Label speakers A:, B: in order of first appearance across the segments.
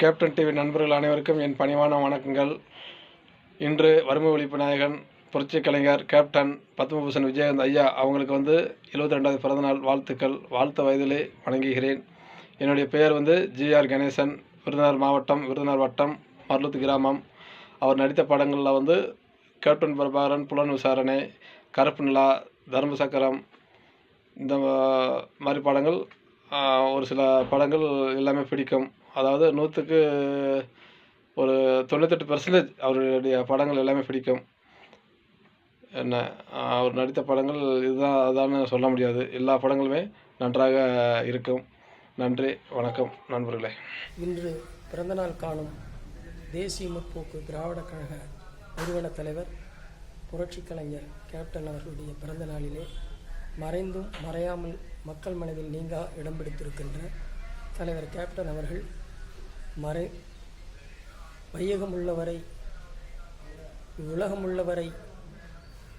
A: Captain TV நண்பர்கள் அனைவருக்கும் என் பணிவான வணக்கங்கள். இன்று வறுமை ஒழிப்பு நாயகன் புரட்சி கலைஞர் கேப்டன் பத்மபூஷன் விஜயகாந்த் ஐயா அவங்களுக்கு 72வது பிறந்தநாள் வாழ்த்துக்கள். வாழ்த்த வயதிலே வணங்குகிறேன். என்னுடைய பெயர் ஜிஆர் கணேசன், விருதுநகர் மாவட்டம், விருதுநகர் வட்டம், மருளுத்து கிராமம். அவர் நடித்த படங்களில் கேப்டன் பிரபாகரன், புலன் விசாரணை, கருப்பு நிலா, தர்ம சக்கரம், இந்த மாதிரி படங்கள், ஒரு சில படங்கள் எல்லாமே பிடிக்கும். அதாவது 100க்கு ஒரு 98% அவருடைய படங்கள் எல்லாமே பிடிக்கும். என்ன அவர் நடித்த படங்கள் இதுதான் அதான்னு சொல்ல முடியாது. எல்லா படங்களுமே நன்றாக இருக்கும். நன்றி, வணக்கம் நண்பர்களே.
B: இன்று பிறந்தநாள் காணும் தேசிய முற்போக்கு திராவிட கழக நிறுவன தலைவர் புரட்சி கலைஞர் கேப்டன் அவர்களுடைய பிறந்த நாளிலே மறைந்தும் மறையாமல் மக்கள் மனதில் நீங்கா இடம் பிடித்திருக்கின்ற தலைவர் கேப்டன் அவர்கள் வையகம் உள்ளவரை, உலகம் உள்ளவரை,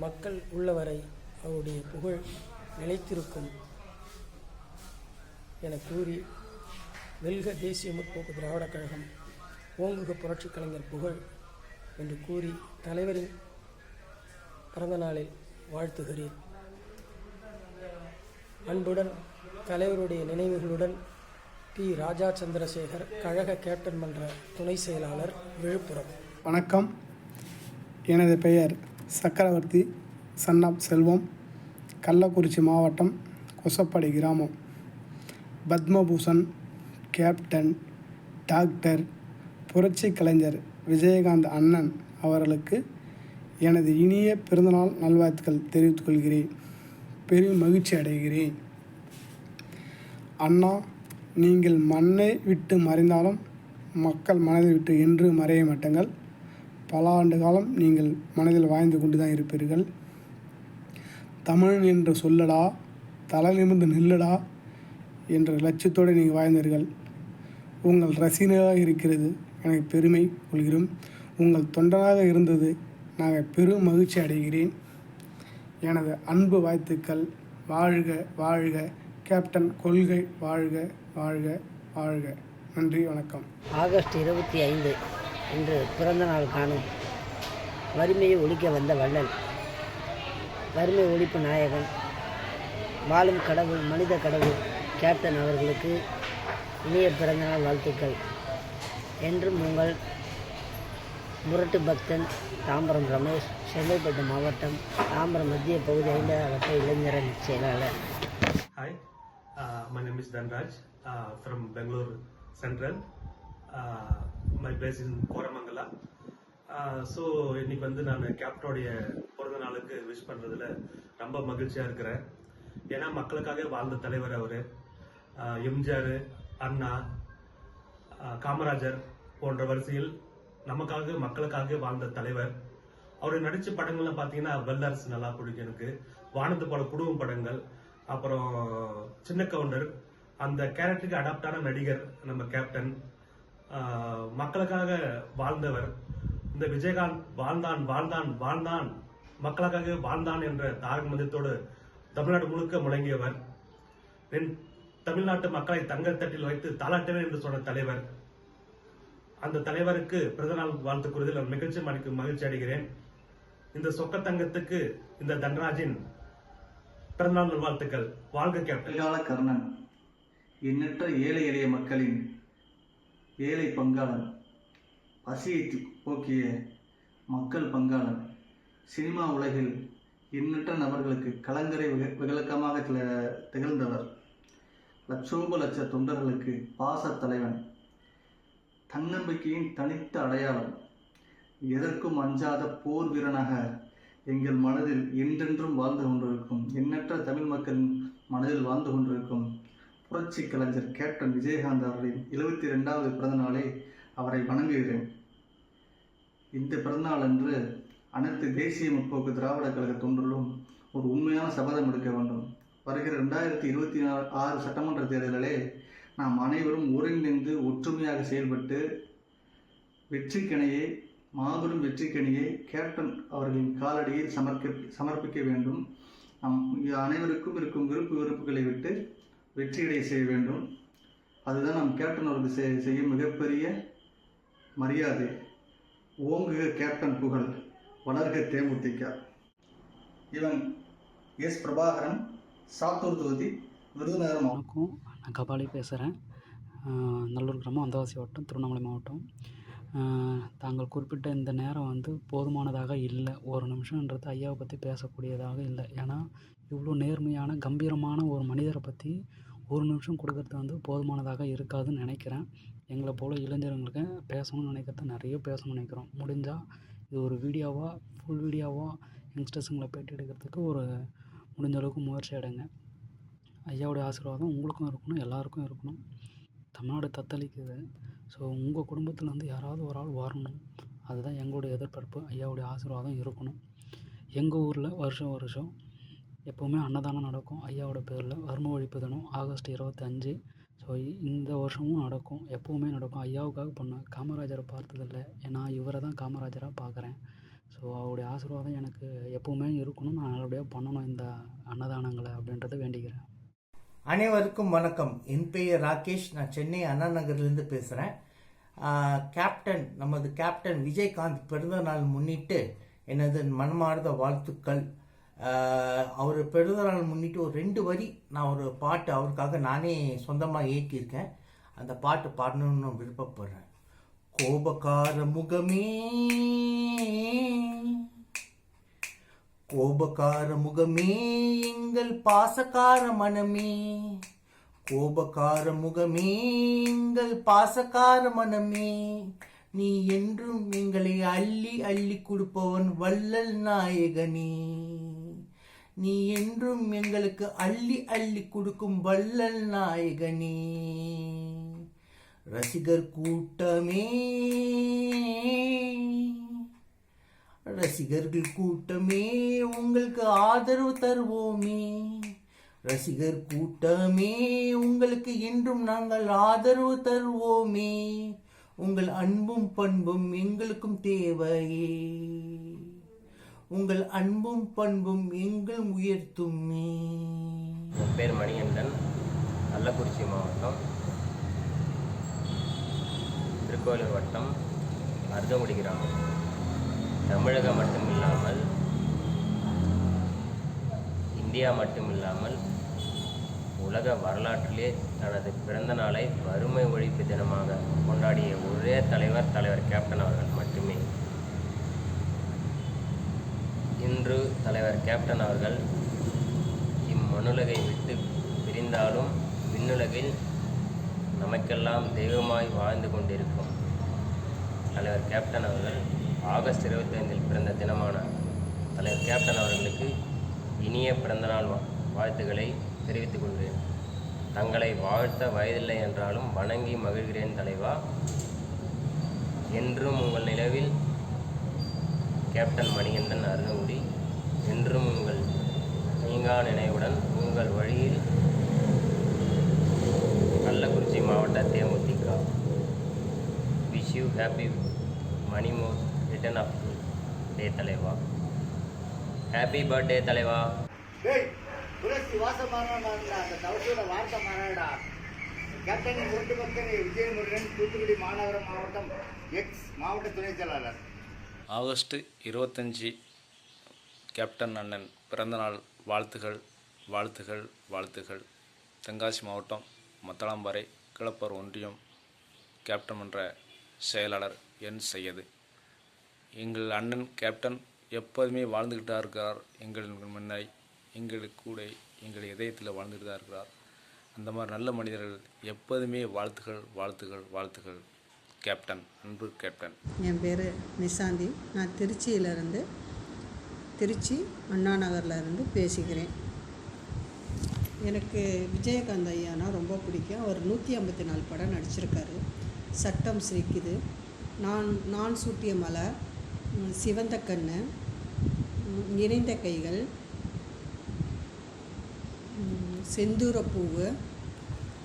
B: மக்கள் உள்ளவரை அவருடைய புகழ் நிலைத்திருக்கும் என கூறி, வெல்க தேசிய முற்போக்கு திராவிட கழகம், ஓங்குக புரட்சி கலைஞர் புகழ் என்று கூறி தலைவரின் பிறந்த நாளில் வாழ்த்துகிறேன். அன்புடன் தலைவருடைய நினைவுகளுடன் பி. ராஜா சந்திரசேகர், கழக கேப்டன் மன்ற துணை செயலாளர், விழுப்புரம்.
C: வணக்கம். எனது பெயர் சக்கரவர்த்தி சன்னாப் செல்வம், கள்ளக்குறிச்சி மாவட்டம், கொசப்பாடி கிராமம். பத்மபூஷன் கேப்டன் டாக்டர் புரட்சி கலைஞர் விஜயகாந்த் அண்ணன் அவர்களுக்கு எனது இனிய பிறந்தநாள் நல்வாழ்த்துக்கள் தெரிவித்துக் கொள்கிறேன். பெரும் மகிழ்ச்சி அடைகிறேன். அண்ணா, நீங்கள் மண்ணை விட்டு மறைந்தாலும் மக்கள் மனதை விட்டு என்று மறைய மாட்டீர்கள். பல ஆண்டு காலம் நீங்கள் மனதில் வாழ்ந்து கொண்டு தான் இருப்பீர்கள். தமிழன் என்று சொல்லடா, தலை நிமிர்ந்து நில்லடா என்ற லட்சியத்தோடு நீங்கள் வாழ்ந்தீர்கள். உங்கள் ரசிகனாக இருக்கிறது எனக்கு பெருமை கொள்கிறோம். உங்கள் தொண்டனாக இருந்தது நாங்கள் பெரும் மகிழ்ச்சி அடைகிறேன். எனது அன்பு வாழ்த்துக்கள். வாழ்க வாழ்க கேப்டன், கொள்கை வாழ்க வாழ்க வாழ்க. நன்றி, வணக்கம்.
D: ஆகஸ்ட் 25 இன்று பிறந்த நாள் காணும் வறுமையை ஒழிக்க வந்த வள்ளல், வறுமை ஒழிப்பு நாயகன், வாழும் கடவுள், மனித கடவுள் கேப்டன் அவர்களுக்கு இனிய பிறந்தநாள் வாழ்த்துக்கள். என்றும் உங்கள் முரட்டு பக்தன், தாம்பரம் ரமேஷ், செங்கல்பட்டு மாவட்டம், தாம்பரம் மத்திய பகுதி 5வது வட்ட இளைஞரணி செயலாளர்.
E: Hi, my name is Dhanraj from Bangalore Central. My base in Koramangala. So இன்னைக்கு நான் கேப்டனுடைய பிறந்த நாளுக்கு விஷ் பண்ணுறதுல ரொம்ப மகிழ்ச்சியாக இருக்கிறேன். ஏன்னா மக்களுக்காக வாழ்ந்த தலைவர் அவர். எம்ஜிஆர், அண்ணா, காமராஜர் போன்ற வரிசையில் நமக்காக மக்களுக்காக வாழ்ந்த தலைவர். அவர் நடிச்ச படங்கள்லாம் பார்த்தீங்கன்னா வெள்ளரசு நல்லா பிடிக்கும் எனக்கு. வானத்து பட குடும்ப படங்கள், அப்புறம் சின்ன கவுண்டர், அந்த கேரக்டருக்கு அடாப்டான நடிகர் நம்ம கேப்டன். மக்களுக்காக வாழ்ந்தவர். இந்த விஜயகாந்த் வாழ்ந்தான் வாழ்ந்தான் வாழ்ந்தான் மக்களுக்காக வாழ்ந்தான் என்ற தாரக மந்திரத்தோடு தமிழ்நாடு முழுக்க முழங்கியவர். தமிழ்நாட்டு மக்களை தங்கள் தட்டில் வைத்து தாளாட்டுவேன் என்று சொன்ன தலைவர். அந்த தலைவருக்கு பிறந்தநாள் வாழ்த்து கூறுவதில் நான் மகிழ்ச்சி அடைகிறேன். இந்த சொக்கத்தங்கத்துக்கு இந்த தன்ராஜின் பிறந்தநாள் நல்வாழ்த்துக்கள். வாழ்க கேப்டன்.
F: கால கர்ணன், எண்ணற்ற ஏழை எளிய மக்களின் ஏழை பங்காளன், பசியை போக்கிய மக்கள் பங்காளன், சினிமா உலகில் எண்ணற்ற நபர்களுக்கு கலங்கரை விளக்கமாக திகழ்ந்தவர், லட்சோப லட்ச தொண்டர்களுக்கு பாச தலைவன், தன்னம்பிக்கையின் தனித்த அடையாளம், எதற்கும் அஞ்சாத போர் வீரனாக எங்கள் மனதில் என்றென்றும் வாழ்ந்து கொண்டிருக்கும், எண்ணற்ற தமிழ் மக்களின் மனதில் வாழ்ந்து கொண்டிருக்கும் புரட்சி கலைஞர் கேப்டன் விஜயகாந்த் அவர்களின் 72வது பிறந்த நாளை அவரை வணங்குகிறேன். இந்த பிறந்தநாள் அன்று அனைத்து தேசிய முற்போக்கு திராவிட கழக தொண்டர்களும் ஒரு உண்மையான சபதம் எடுக்க வேண்டும். வருகிற 2026 சட்டமன்ற தேர்தலிலே நாம் அனைவரும் ஒருங்கிணைந்து ஒற்றுமையாக செயல்பட்டு வெற்றிக்கணையை, மாபெரும் வெற்றிக்கணியை கேப்டன் அவர்களின் காலடியில் சமர்ப்பிக்க வேண்டும். நம் அனைவருக்கும் இருக்கும் விருப்புகளை விட்டு வெற்றியடைய செய்ய வேண்டும். அதுதான் நம் கேப்டன் அவருக்கு செய்யும் மிகப்பெரிய மரியாதை. ஓங்குக கேப்டன் புகழ், வளர்க தேமுதிக. இவன் எஸ் பிரபாகரன், சாத்தூர் தொகுதி, விருதுநகர் மாவட்டம்.
G: வணக்கம், நான் கபாலி பேசுகிறேன். நல்லூர் கிராமம், வந்தவாசி வட்டம், திருவண்ணாமலை மாவட்டம். தாங்கள் குறிப்பிட்ட இந்த நேரம் வந்து போதுமானதாக இல்லை. ஒரு நிமிஷன்றது ஐயாவை பற்றி பேசக்கூடியதாக இல்லை. ஏன்னா இவ்வளோ நேர்மையான கம்பீரமான ஒரு மனிதரை பற்றி ஒரு நிமிஷம் கொடுக்கறது வந்து போதுமானதாக இருக்காதுன்னு நினைக்கிறேன். எங்களை போல் இளைஞர்களுக்கு பேசணும்னு நினைக்கிறத நிறைய பேசணும்னு நினைக்கிறோம். முடிஞ்சால் இது ஒரு வீடியோவாக, ஃபுல் வீடியோவாக யங்ஸ்டர்ஸுங்களை பேட்டி எடுக்கிறதுக்கு ஒரு முடிஞ்ச அளவுக்கு முயற்சி எடுங்க. ஐயாவுடைய ஆசீர்வாதம் உங்களுக்கும் இருக்கணும், எல்லாருக்கும் இருக்கணும். தமிழ்நாடு தத்தளிக்குது. ஸோ உங்கள் குடும்பத்தில் வந்து யாராவது ஒரு ஆள் வரணும், அதுதான் எங்களுடைய எதிர்பார்ப்பு. ஐயாவுடைய ஆசீர்வாதம் இருக்கணும். எங்கள் ஊரில் வருஷம் எப்போவுமே அன்னதானம் நடக்கும். ஐயாவோட பேரில் வறுமை ஒழிப்பு தினம் ஆகஸ்ட் 25. ஸோ இந்த வருஷமும் நடக்கும், எப்போவுமே நடக்கும். ஐயாவுக்காக பண்ணேன். காமராஜரை பார்த்ததில்லை, ஏன்னா இவரை தான் காமராஜராக பார்க்குறேன். ஸோ அவருடைய ஆசீர்வாதம் எனக்கு எப்போவுமே இருக்கணும். நான் நல்லபடியாக பண்ணணும் இந்த அன்னதானங்களை அப்படின்றத வேண்டிக்கிறேன்.
H: அனைவருக்கும் வணக்கம். என் பெயர் ராகேஷ். நான் சென்னை அண்ணா நகர்லேருந்து பேசுகிறேன். நமது கேப்டன் விஜயகாந்த் பிறந்த நாள் முன்னிட்டு எனது மனமார்ந்த வாழ்த்துக்கள். அவர் பிறந்த நாள் முன்னிட்டு ஒரு 2 வரி நான் ஒரு பாட்டு அவருக்காக நானே சொந்தமாக இயக்கியிருக்கேன். அந்த பாட்டு பாடணும்னு விருப்பப்படுறேன். கோபக்கார முகமே, கோபக்கார முகமே, எங்கள் பாசக்கார மனமே, கோபக்கார முகமே, எங்கள் பாசக்கார மனமே, நீ என்றும் எங்களை அள்ளி அள்ளி கொடுப்பவன் வள்ளல் நாயகனே, நீ என்றும் எங்களுக்கு அள்ளி அள்ளி கொடுக்கும் வள்ளல் நாயகனே. ரசிகர் கூட்டமே, ரசிகர்கள் கூட்டமே, உங்களுக்கு ஆதரவு தருவோமே, ரசிகர் கூட்டமே, உங்களுக்கு என்றும் நாங்கள் ஆதரவு தருவோமே, உங்கள் அன்பும் பண்பும் எங்களுக்கும் தேவையே, உங்கள் அன்பும் பண்பும் எங்கள் உயர்த்துமே.
I: என் பேர் மணிகண்டன், கள்ளக்குறிச்சி மாவட்டம், திருக்கோயிலூர் வட்டம், அர்த்தங்குடி கிராமம். தமிழகம் மட்டுமில்லாமல், இந்தியா மட்டுமில்லாமல் உலக வரலாற்றிலே தனது பிறந்த நாளை வறுமை ஒழிப்பு தினமாக கொண்டாடிய ஒரே தலைவர் கேப்டன் அவர்கள் மட்டுமே. இன்று தலைவர் கேப்டன் அவர்கள் இம்மண்ணுலகை விட்டு பிரிந்தாலும் விண்ணுலகில் நமக்கெல்லாம் தெய்வமாய் வாழ்ந்து கொண்டிருக்கும் தலைவர் கேப்டன் அவர்கள் ஆகஸ்ட் 25 பிறந்த தினமான தலைவர் கேப்டன் அவர்களுக்கு இனிய பிறந்தநாள் வாழ்த்துக்களை தெரிவித்துக் கொள்கிறேன். தங்களை வாழ்த்த வயதில்லை என்றாலும் வணங்கி மகிழ்கிறேன் தலைவா. என்றும் உங்கள் நிலவில் கேப்டன் மணிகண்டன், அருணகுடி. என்றும் உங்கள் நீங்கா நினைவுடன் உங்கள் வழியில் கள்ளக்குறிச்சி மாவட்ட DMDK. Wish you happy many more return of day தலைவா. ஹாப்பி பர்த்டே தலைவா.
H: துளசி வாசமான அந்த தவசோட வார்த்தை மாநாடா. கேப்டனின் ஒட்டு பக்கம் விஜயமுருகன், தூத்துக்குடி மாநகர மாவட்டம், எக்ஸ் மாவட்ட துணை செயலாளர்.
J: ஆகஸ்ட் 25 கேப்டன் அண்ணன் பிறந்தநாள் வாழ்த்துகள் வாழ்த்துகள் வாழ்த்துகள். தென்காசி மாவட்டம், மத்தளாம்பாறை, கிளப்பர் ஒன்றியம், கேப்டன் மன்ற செயலாளர் என் சையது. எங்கள் அண்ணன் கேப்டன் எப்போதுமே வாழ்ந்துக்கிட்டு தான் இருக்கிறார். எங்கள் முன்னை எங்களுக்கு கூட எங்கள் இதயத்தில் வாழ்ந்துட்டு தான் இருக்கிறார். அந்த மாதிரி நல்ல மனிதர்கள் எப்போதுமே வாழ்த்துகள் வாழ்த்துகள் வாழ்த்துகள். கேப்டன், அன்பு கேப்டன்.
K: என் பேர் நிசாந்தி. நான் திருச்சி அண்ணா நகர்லேருந்து பேசிக்கிறேன். எனக்கு விஜயகாந்த் ஐயானா ரொம்ப பிடிக்கும். அவர் 154 படம் நடிச்சிருக்காரு. சட்டம் சிரிக்குது, நான் சூட்டிய மலை, சிவந்த கண்ணு, நிறைந்த கைகள், செந்தூரப்பூவு,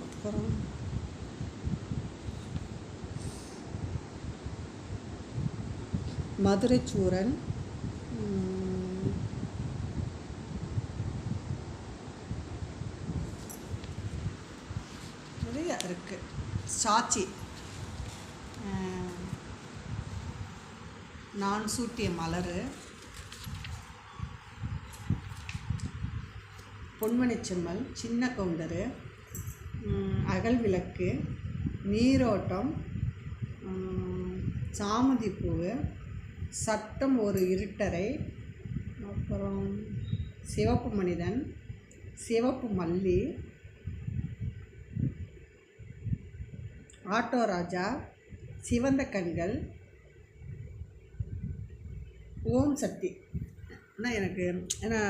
K: அப்புறம் மதுரைச்சூரன், நிறையா இருக்குது. சாட்சி. நான் சூட்டிய மலர், பொன்மணிச்செம்மல், சின்ன கவுண்டரு, அகல் விளக்கு, நீரோட்டம், சாமந்தி பூவு, சட்டம் ஒரு இருட்டறை, அப்புறம் சிவப்பு மனிதன், சிவப்பு மல்லி, ஆட்டோ ராஜா, சிவந்த கண்கள், ஓம் சக்தி. ஆனால் எனக்கு ஏன்னா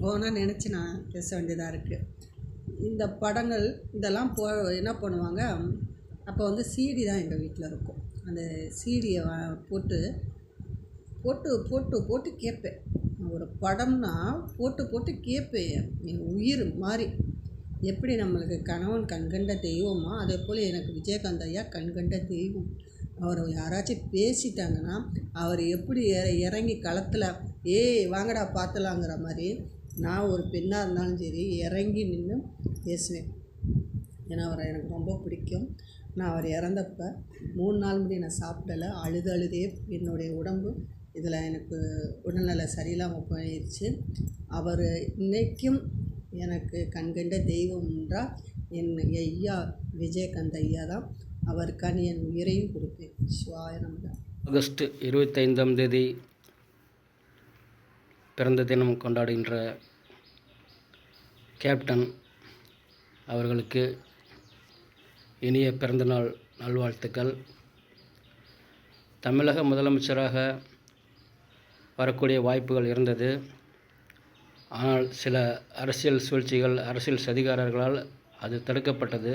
K: ஓனா நினச்சி நான் பேச வேண்டியதாக இருக்குது. இந்த படங்கள் இதெல்லாம் என்ன பண்ணுவாங்க, அப்போ வந்து சிடி தான் எங்கள் வீட்டில் இருக்கும். அந்த சிடியை போட்டு போட்டு போட்டு போட்டு கேட்பேன். ஒரு படம்னா போட்டு போட்டு கேட்பேன். என் உயிர் மாதிரி. எப்படி நம்மளுக்கு கணவன் கண்கண்ட தெய்வமோ அதே போல் எனக்கு விஜயகாந்த் ஐயா கண்கண்ட தெய்வம். அவரை யாராச்சும் பேசிட்டாங்கன்னா அவர் எப்படி இறங்கி களத்தில் வாங்கடா பார்த்துலாங்கிற மாதிரி நான் ஒரு பெண்ணாக இருந்தாலும் சரி இறங்கி நின்று பேசுவேன். ஏன்னா அவரை எனக்கு ரொம்ப பிடிக்கும். நான் அவர் இறந்தப்போ 3 நாள் முடி நான் சாப்பிடலை. அழுதே என்னுடைய உடம்பு இதில் எனக்கு உடல்நல சரியில்லாமல் போயிடுச்சு. அவர் இன்றைக்கும் எனக்கு கண்கண்ட தெய்வம் என்றால் என் ஐயா விஜயகாந்த் ஐயா தான். அவருக்கான என் உயிரையும் கொடுப்பேன். சிவாய நமக.
L: ஆகஸ்ட் 25ஆம் தேதி பிறந்த தினம் கொண்டாடுகின்ற கேப்டன் அவர்களுக்கு இனிய பிறந்தநாள் நல்வாழ்த்துக்கள். தமிழக முதலமைச்சராக வரக்கூடிய வாய்ப்புகள் இருந்தது. ஆனால் சில அரசியல் சூழ்ச்சிகள், அரசியல் சதிகாரர்களால் அது தடுக்கப்பட்டது.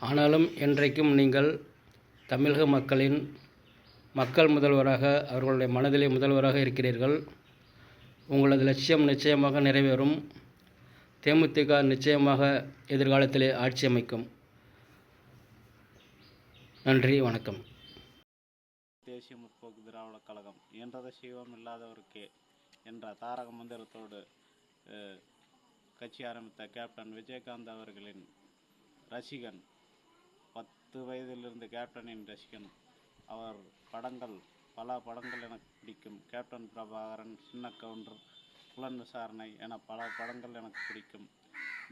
L: ஆனாலும் இன்றைக்கும் நீங்கள் தமிழக மக்களின் மக்கள் முதல்வராக, அவர்களுடைய மனதிலே முதல்வராக இருக்கிறீர்கள். உங்களது லட்சியம் நிச்சயமாக நிறைவேறும். தேமுதிக நிச்சயமாக எதிர்காலத்திலே ஆட்சி அமைக்கும். நன்றி, வணக்கம்.
M: தேசிய முற்போக்கு திராவிட கழகம் இயன்றதை செய்வோம் இல்லாதவருக்கே என்ற தாரக மந்திரத்தோடு கட்சி ஆரம்பித்த கேப்டன் விஜயகாந்த் அவர்களின் ரசிகன். 10 வயதிலிருந்து கேப்டனின் ரசிகன். அவர் பல படங்கள் எனக்கு பிடிக்கும். கேப்டன் பிரபாகரன், சின்ன கவுண்டர், புலன் விசாரணை என பல படங்கள் எனக்கு பிடிக்கும்.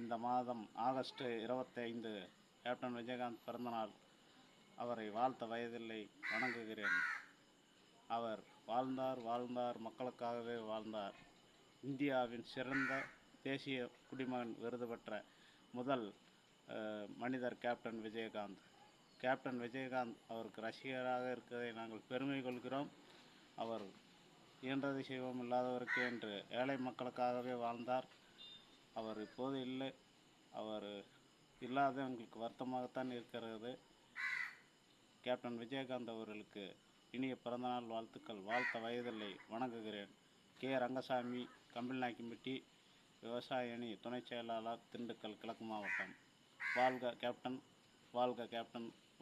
M: இந்த மாதம் ஆகஸ்ட் 25 கேப்டன் விஜயகாந்த் பிறந்தநாள். அவரை வாழ்த்த வயதில்லை, வணங்குகிறேன். அவர் வாழ்ந்தார், மக்களுக்காகவே வாழ்ந்தார். இந்தியாவின் சிறந்த தேசிய குடிமகன் விருது பெற்ற முதல் மனிதர் கேப்டன் விஜயகாந்த். கேப்டன் விஜயகாந்த் அவருக்கு ரசிகராக இருக்கிறதை நாங்கள் பெருமை கொள்கிறோம். அவர் இயன்றதை செய்வோம் இல்லாதவருக்கு என்று ஏழை மக்களுக்காகவே வாழ்ந்தார். அவர் இப்போது இல்லை. அவர் இல்லாத எங்களுக்கு வருத்தமாகத்தான் இருக்கிறது. கேப்டன் விஜயகாந்த் அவர்களுக்கு இனிய பிறந்தநாள் வாழ்த்துக்கள். வாழ்த்த வயதில்லை, வணங்குகிறேன். கே. ரங்கசாமி, கம்பில்நாயக்கம்பட்டி, விவசாய அணி துணைச் செயலாளர், திண்டுக்கல் கிழக்கு மாவட்டம். வாழ்க கேப்டன், வாழ்க கேப்டன்.